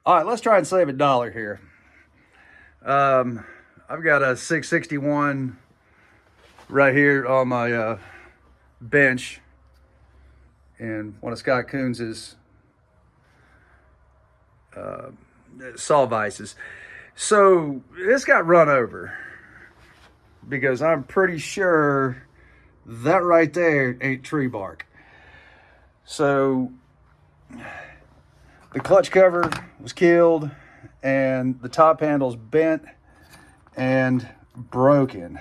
All right, let's try and save $1 here. I've got a 661 right here on my bench in one of Scott Coons's saw vices. So this got run over because I'm pretty sure that right there ain't tree bark. So the clutch cover was killed and the top handle's bent and broken.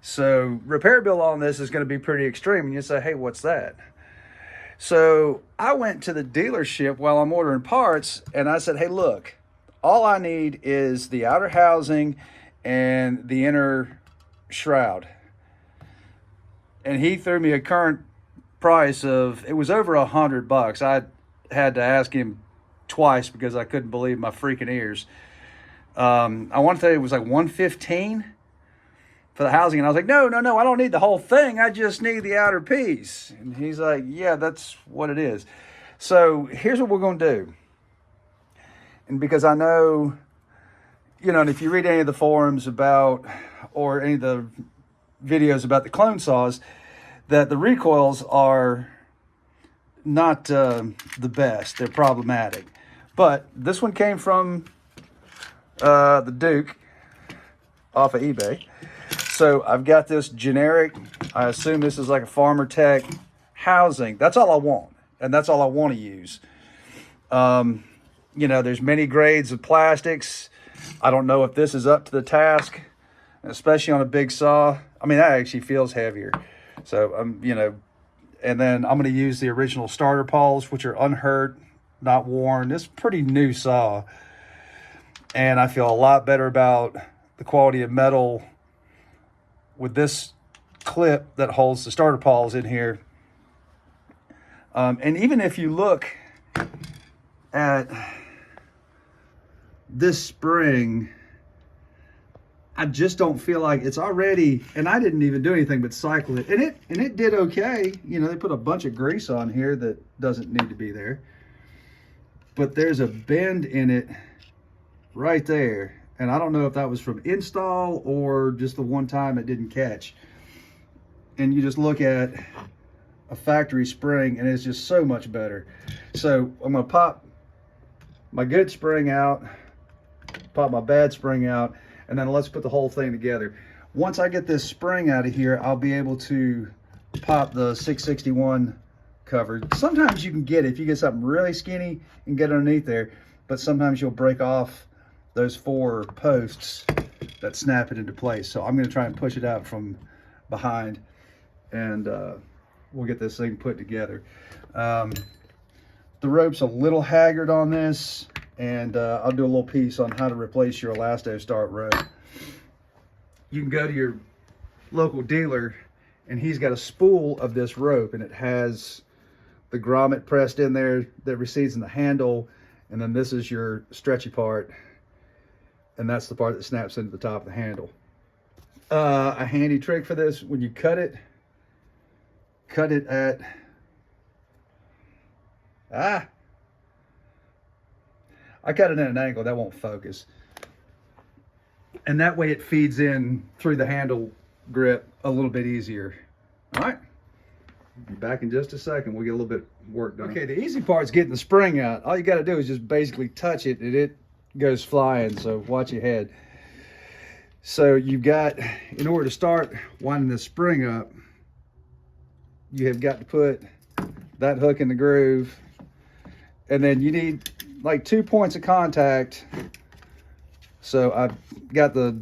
So repair bill on this is going to be pretty extreme. And you say, hey, what's that? So I went to the dealership while I'm ordering parts and I said, hey, look, all I need is the outer housing and the inner shroud. And he threw me a current price of, it was over $100. I had to ask him twice because I couldn't believe my freaking ears. I want to tell you it was like $115 for the housing. And I was like, no, I don't need the whole thing. I just need the outer piece. And he's like, yeah, that's what it is. So here's what we're going to do. And because I know, and if you read any of the forums about, or any of the videos about the clone saws, that the recoils are not the best. They're problematic. But this one came from the Duke off of eBay. So I've got this generic, I assume this is like a Farmer Tech housing. That's all I want. And that's all I want to use. There's many grades of plastics. I don't know if this is up to the task, especially on a big saw. I mean, that actually feels heavier. So, and then I'm going to use the original starter pawls, which are unhurt, not worn. It's a pretty new saw. And I feel a lot better about the quality of metal with this clip that holds the starter pawls in here. And even if you look at this spring, I just don't feel like it's already, and I didn't even do anything but cycle it. And it did okay. They put a bunch of grease on here that doesn't need to be there. But there's a bend in it right there. And I don't know if that was from install or just the one time it didn't catch. And you just look at a factory spring and it's just so much better. So I'm gonna pop my good spring out, pop my bad spring out, and then let's put the whole thing together. Once I get this spring out of here, I'll be able to pop the 661 cover. Sometimes you can get it if you get something really skinny and get underneath there, but sometimes you'll break off those 4 posts that snap it into place. So I'm going to try and push it out from behind, and we'll get this thing put together. The rope's a little haggard on this, and I'll do a little piece on how to replace your Elasto Start rope. You can go to your local dealer, and he's got a spool of this rope, and it has the grommet pressed in there that recedes in the handle, and then this is your stretchy part, and that's the part that snaps into the top of the handle. A handy trick for this, when you cut it at I cut it at an angle that won't focus, and that way it feeds in through the handle grip a little bit easier. All right, be back in just a second. We'll get a little bit of work done. Okay, the easy part is getting the spring out. All you got to do is just basically touch it and it goes flying, so watch your head. So you've got, in order to start winding the spring up, you have got to put that hook in the groove, and then you need like 2 points of contact. So I've got a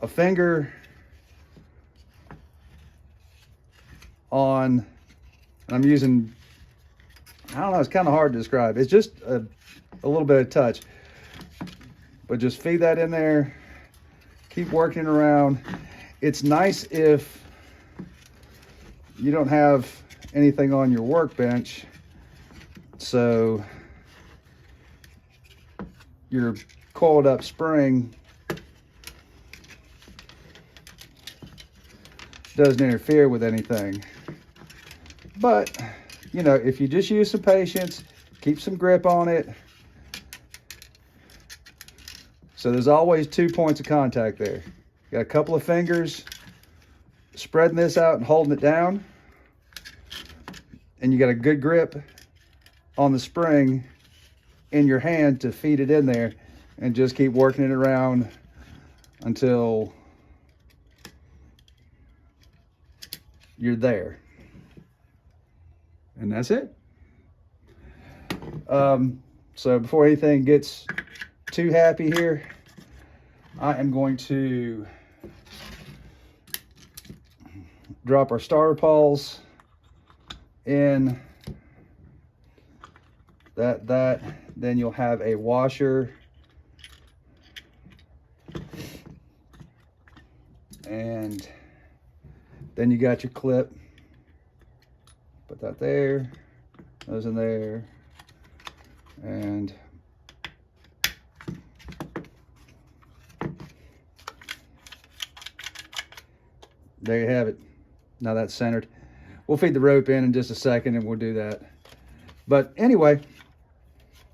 finger on, I'm using, I don't know, it's kind of hard to describe. It's just a little bit of touch, but just feed that in there, keep working around. It's nice if you don't have anything on your workbench, so your coiled up spring doesn't interfere with anything. But if you just use some patience, keep some grip on it, So there's always 2 points of contact there. Got a couple of fingers spreading this out and holding it down. And you got a good grip on the spring in your hand to feed it in there, and just keep working it around until you're there. And that's it. So before anything gets too happy here, I am going to drop our starter pawls in that, then you'll have a washer and then you got your clip. Put that there, those in there, and there you have it. Now that's centered. We'll feed the rope in just a second and we'll do that. But anyway,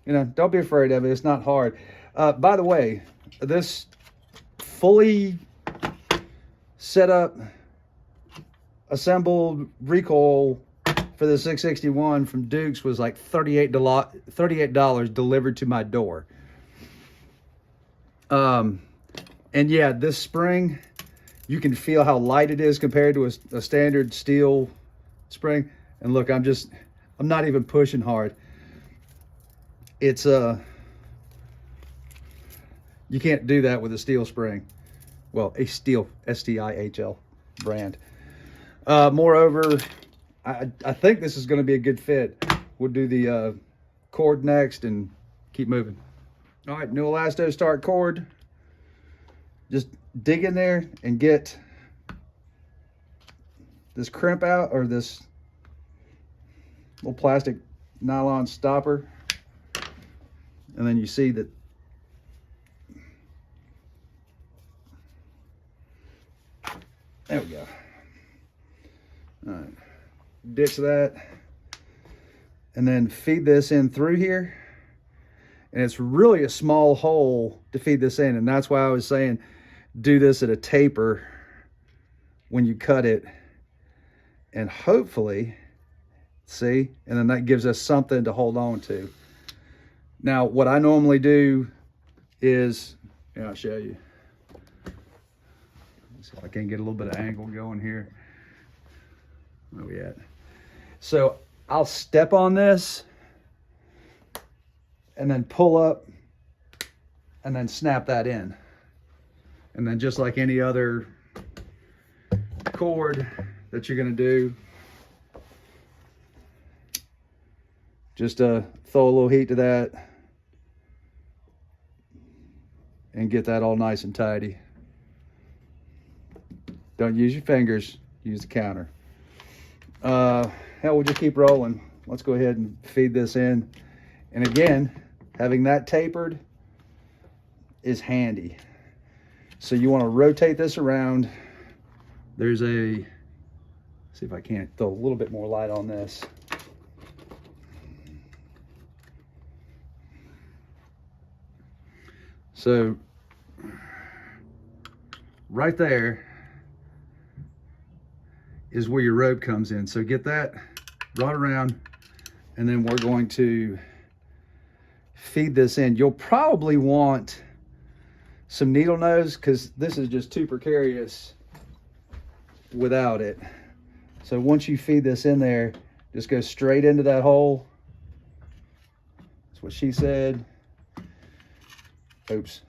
you know, don't be afraid of it. It's not hard. By the way, this fully set up, assembled recoil for the 661 from Duke's was like $38 delivered to my door. And yeah, this spring, you can feel how light it is compared to a standard steel spring. And look, I'm not even pushing hard. It's you can't do that with a steel spring. Well, a Stihl, S-T-I-H-L brand. Moreover, I think this is going to be a good fit. We'll do the cord next and keep moving. All right, new elasto start cord. Just dig in there and get this crimp out, or this little plastic nylon stopper. And then you see that there we go. All right, ditch that and then feed this in through here. And it's really a small hole to feed this in, and that's why I was saying do this at a taper when you cut it, and hopefully, see, and then that gives us something to hold on to. Now, what I normally do is, yeah, I'll show you. Let's see if I can get a little bit of angle going here. Where we at? So I'll step on this and then pull up and then snap that in. And then just like any other cord that you're gonna do, just throw a little heat to that and get that all nice and tidy. Don't use your fingers, use the counter. Hell, we'll just keep rolling. Let's go ahead and feed this in. And again, having that tapered is handy. So you want to rotate this around. There's a, see if I can't throw a little bit more light on this. So right there is where your rope comes in. So get that brought around, and then we're going to feed this in. You'll probably want some needle nose because this is just too precarious without it. So once you feed this in there, just go straight into that hole. That's what she said. Oops.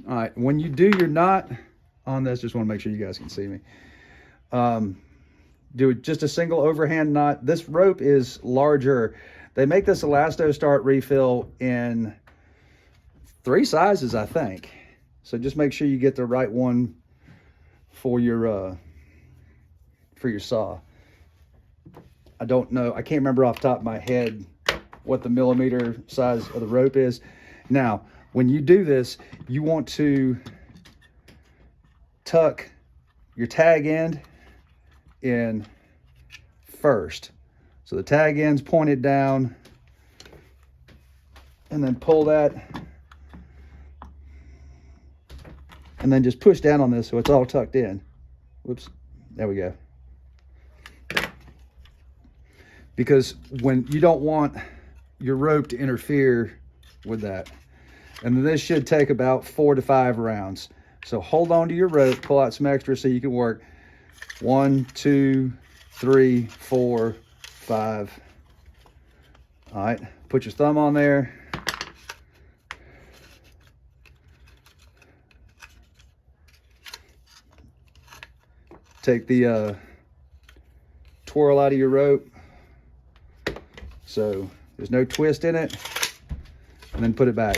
All right, when you do your knot on this, just want to make sure you guys can see me. Do just a single overhand knot. This rope is larger. They make this Elasto Start refill in 3 sizes, I think. So just make sure you get the right one for your saw. I don't know, I can't remember off the top of my head what the millimeter size of the rope is. Now, when you do this, you want to tuck your tag end in first. So the tag end's pointed down, and then pull that, and then just push down on this so it's all tucked in. Whoops, there we go. Because when you don't want your rope to interfere with that. And then this should take about 4 to 5 rounds. So hold on to your rope, pull out some extra so you can work 1, 2, 3, 4, 5. All right, put your thumb on there. Take the twirl out of your rope so there's no twist in it, and then put it back.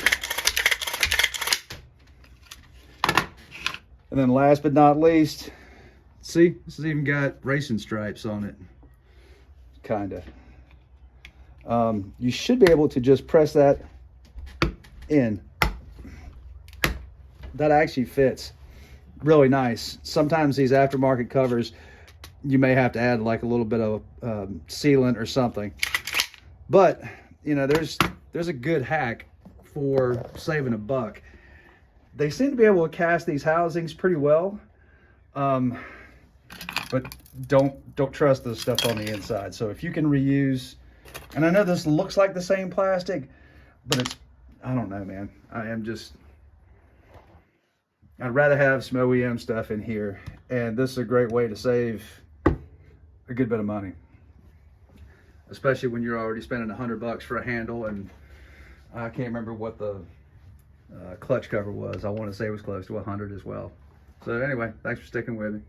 And then last but not least, see, this has even got racing stripes on it, kinda. You should be able to just press that in. That actually fits really nice. Sometimes these aftermarket covers, you may have to add like a little bit of sealant or something. But, you know, there's a good hack for saving a buck. They seem to be able to cast these housings pretty well, but don't trust the stuff on the inside. So if you can reuse, and I know this looks like the same plastic, but it's, I don't know, man. I'd rather have some OEM stuff in here, and this is a great way to save a good bit of money, especially when you're already spending $100 for a handle, and I can't remember what the clutch cover was. I want to say it was close to 100 as well. So anyway, thanks for sticking with me.